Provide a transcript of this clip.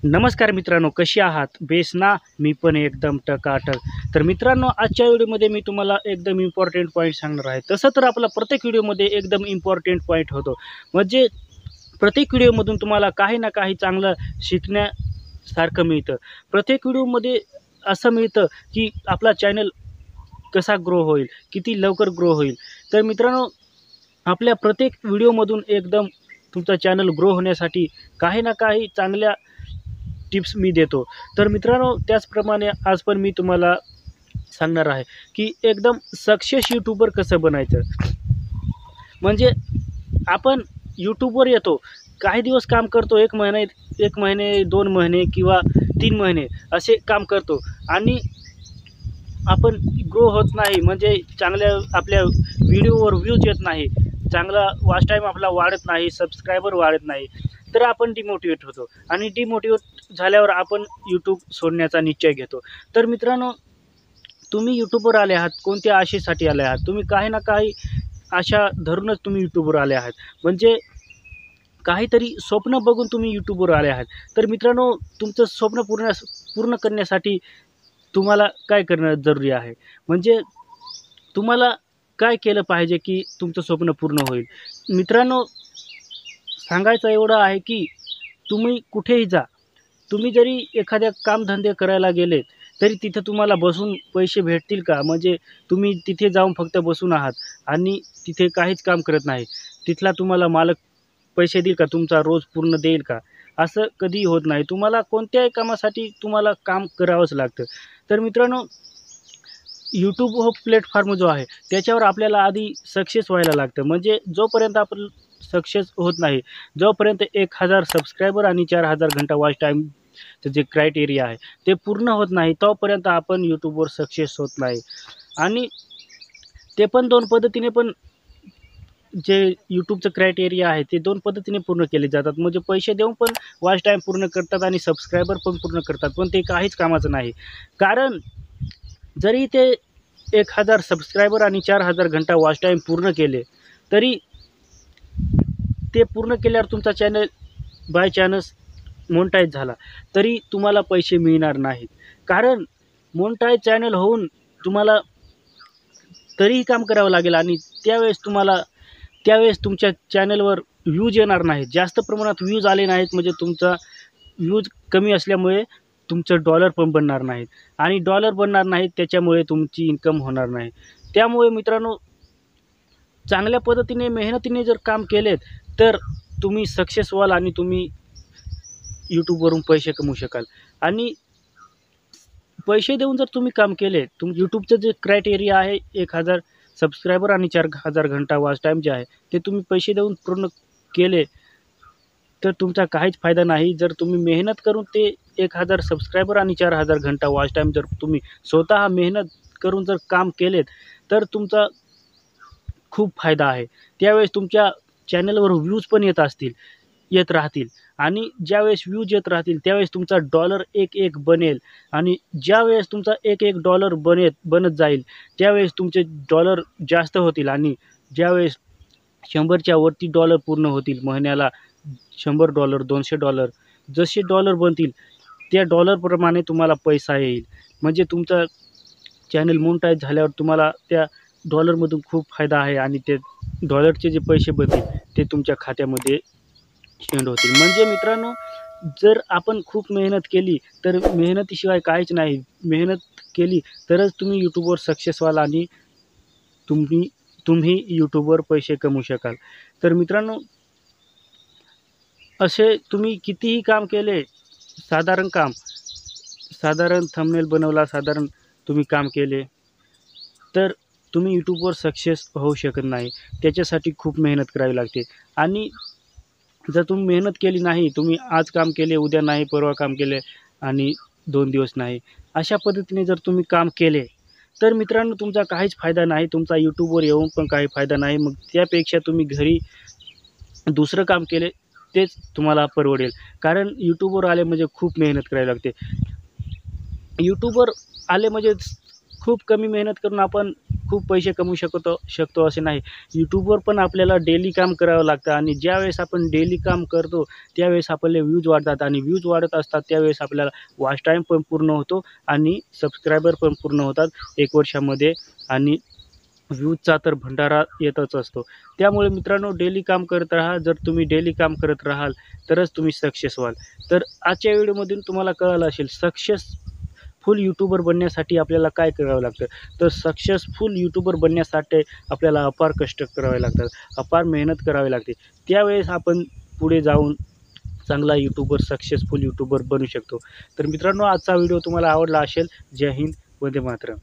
नमस्कार मित्रांनो, कशी आहात? बेस ना? मी पण एकदम टकाटक. तर मित्रांनो, आजच्या व्हिडिओमध्ये मी तुम्हाला एकदम इम्पॉर्टंट पॉईंट सांगणार आहे. तसं तर आपला प्रत्येक व्हिडिओमध्ये एकदम इम्पॉर्टंट पॉईंट होतो. म्हणजे प्रत्येक व्हिडिओमधून तुम्हाला काही ना काही चांगलं शिकण्यासारखं मिळतं. प्रत्येक व्हिडिओमध्ये असं मिळतं, की आपला चॅनल कसा ग्रो होईल, किती लवकर ग्रो होईल. तर मित्रांनो, आपल्या प्रत्येक व्हिडिओमधून एकदम तुमचा चॅनल ग्रो होण्यासाठी काही ना काही चांगल्या टिप्स मी देतो. तर मित्रांनो, त्याचप्रमाणे आज पण मी तुम्हाला सांगणार आहे, की एकदम सक्सेस यूट्यूबर कसं बनायचं. म्हणजे आपण यूट्यूबवर येतो, काही दिवस काम करतो, 1 महिने, 2 महिने किंवा 3 महिने असे काम करतो आणि आपण ग्रो होत नाही. म्हणजे चांगल्या आपल्या व्हिडिओवर व्ह्यूज येत नाही, चांगला वॉच टाईम आपला वाढत नाही, सबस्क्रायबर वाढत नाही. तर आपण डिमोटिवेट होतो आणि डिमोटिवेट झाल्यावर आपण यूट्यूब सोडण्याचा निश्चय घेतो. तर मित्रांनो, तुम्ही यूट्यूबवर आले आहात, कोणत्या आशेसाठी आले आहात? तुम्ही काही ना काही आशा धरूनच तुम्ही यूट्यूबवर आले आहात. म्हणजे काहीतरी स्वप्न बघून तुम्ही यूट्यूबवर आले आहात. तर मित्रांनो, तुमचं स्वप्न पूर्ण करण्यासाठी तुम्हाला काय करणं जरुरी आहे? म्हणजे तुम्हाला काय केलं पाहिजे, की तुमचं स्वप्न पूर्ण होईल? मित्रांनो, सांगायचं एवढं आहे, की तुम्ही कुठेही जा. तुम्ही जरी एखाद्या कामधंदे करायला गेलेत, तरी तिथं तुम्हाला बसून पैसे भेटतील का? म्हणजे तुम्ही तिथे जाऊन फक्त बसून आहात आणि तिथे काहीच काम करत नाही. तिथला तुम्हाला मालक पैसे देईल का? तुमचा रोज पूर्ण देईल का? असं कधीही होत नाही. तुम्हाला कोणत्याही कामासाठी तुम्हाला काम करावंच लागतं. तर मित्रांनो, यूट्यूब हा प्लॅटफॉर्म जो आहे, त्याच्यावर आपल्याला आधी सक्सेस व्हायला लागतं. म्हणजे जोपर्यंत आपण सक्सेस होत नाही, जोपर्यंत 1000 सबस्क्रायबर आणि 4000 घंटा वॉच टाईमचं जे क्रायटेरिया आहे, ते पूर्ण होत नाही, तोपर्यंत आपण यूट्यूबवर सक्सेस होत नाही. आणि ते पण 2 पद्धतीने पण जे यूट्यूबचं क्रायटेरिया आहे, ते 2 पद्धतीने पूर्ण केले जातात. म्हणजे पैसे देऊन पण वॉच टाईम पूर्ण करतात आणि सबस्क्रायबर पण पूर्ण करतात. पण ते काहीच कामाचं नाही. कारण जरी ते 1000 सबस्क्रायबर आणि 4000 घंटा वॉच टाईम पूर्ण केले, तरी ते पूर्ण केल्यावर तुमचा चॅनल बाय चान्स मोनेटाईज झाला, तरी तुम्हाला पैसे मिळणार नाहीत. कारण मोनेटाईज चॅनल होऊन तुम्हाला तरीही काम करावं लागेल आणि त्यावेळेस तुमच्या चॅनलवर व्ह्यूज येणार नाहीत. जास्त प्रमाणात व्ह्यूज आले नाहीत म्हणजे तुमचा व्ह्यूज कमी असल्यामुळे तुमचं डॉलर पण बनणार नाहीत आणि डॉलर बनणार नाहीत, त्याच्यामुळे तुमची इन्कम होणार नाही. त्यामुळे मित्रांनो, चांगल्या पद्धतीने मेहनतीने जर काम केलेत, तर तुम्ही सक्सेस व्हाल आणि तुम्ही यूट्यूबवरून पैसे कमवू शकाल. आणि पैसे देऊन जर तुम्ही काम केले, यूट्यूबचं जे क्रायटेरिया आहे 1000 सबस्क्रायबर आणि 4000 घंटा वॉच टाईम जे आहे, ते तुम्ही पैसे देऊन पूर्ण केले, तर तुमचा काहीच फायदा नाही. जर तुम्ही मेहनत करून ते 1000 सबस्क्रायबर आणि 4000 घंटा वॉच टाईम जर तुम्ही स्वतः मेहनत करून जर काम केलेत, तर तुमचा खूप फायदा आहे. त्यावेळेस तुमच्या चॅनलवर व्ह्यूज पण येत राहतील आणि ज्यावेळेस व्ह्यूज येत राहतील, त्यावेळेस तुमचा डॉलर एक बनेल आणि ज्यावेळेस तुमचा एक डॉलर बनत जाईल, त्यावेळेस तुमचे डॉलर जास्त होतील आणि ज्यावेळेस 100च्या वरती डॉलर पूर्ण होतील, महिन्याला $100, $200 जसे डॉलर बनतील, त्या डॉलरप्रमाणे तुम्हाला पैसा येईल. म्हणजे तुमचा चॅनल मोनेटाईज झाल्यावर तुम्हाला त्या डॉलरमधून खूप फायदा आहे आणि ते डॉलरचे जे पैसे बनतील, ते तुमच्या खात्यामध्ये सेंड होतील. म्हणजे मित्रांनो, जर आपण खूप मेहनत केली, तर मेहनतीशिवाय काहीच नाही. मेहनत केली तरच तुम्ही यूट्यूबवर सक्सेस व्हाल आणि तुम्ही तुम्ही यूट्यूबवर पैसे कमवू शकाल. तर मित्रांनो, असे तुम्ही कितीही काम केले, साधारण काम, साधारण थंबनेल बनवला, साधारण तुम्ही काम केले, तर तुम्ही यूट्यूबवर सक्सेस होऊ शकत नाही. त्याच्यासाठी खूप मेहनत करावी लागते आणि जर तुम्ही मेहनत केली नाही, तुम्ही आज काम केले, उद्या नाही, परवा काम केले आणि 2 दिवस नाही, अशा पद्धतीने जर तुम्ही काम केले, तर मित्रांनो, तुमचा काहीच फायदा नाही. तुमचा यूट्यूबवर येऊन पण काही फायदा नाही. मग त्यापेक्षा तुम्ही घरी दुसरं काम केले, तेच तुम्हाला परवडेल. कारण यूट्यूबवर आले म्हणजे खूप मेहनत करावी लागते. यूट्यूबवर आले म्हणजे खूप कमी मेहनत करून आपण खूप पैसे कमवू शकतो असे नाही. यूट्यूबवर पण आपल्याला डेली काम करावं लागतं आणि ज्यावेळेस आपण डेली काम करतो त्यावेळेस आपले व्ह्यूज वाढतात आणि व्ह्यूज वाढत असतात त्यावेळेस आपल्याला वॉच टाईम पण पूर्ण होतो आणि सबस्क्रायबर पण पूर्ण होतात 1 वर्षामध्ये आणि व्ह्यूजचा तर भंडारा येतच असतो. त्यामुळे मित्रांनो डेली काम करत राहा. जर तुम्ही डेली काम करत राहाल तरच तुम्ही सक्सेस व्हाल. तर आजच्या व्हिडिओमधून तुम्हाला कळालं असेल सक्सेसफुल यूट्यूबर बनण्यासाठी आपल्याला काय करावं लागतं. तर सक्सेसफुल यूट्यूबर बनण्यासाठी आपल्याला अपार कष्ट करावे लागतात, अपार मेहनत करावी लागते. त्यावेळेस आपण पुढे जाऊन चांगला सक्सेसफुल यूट्यूबर बनू शकतो. तर मित्रांनो आजचा व्हिडिओ तुम्हाला आवडला असेल. जय हिंद, वंदे मातरम.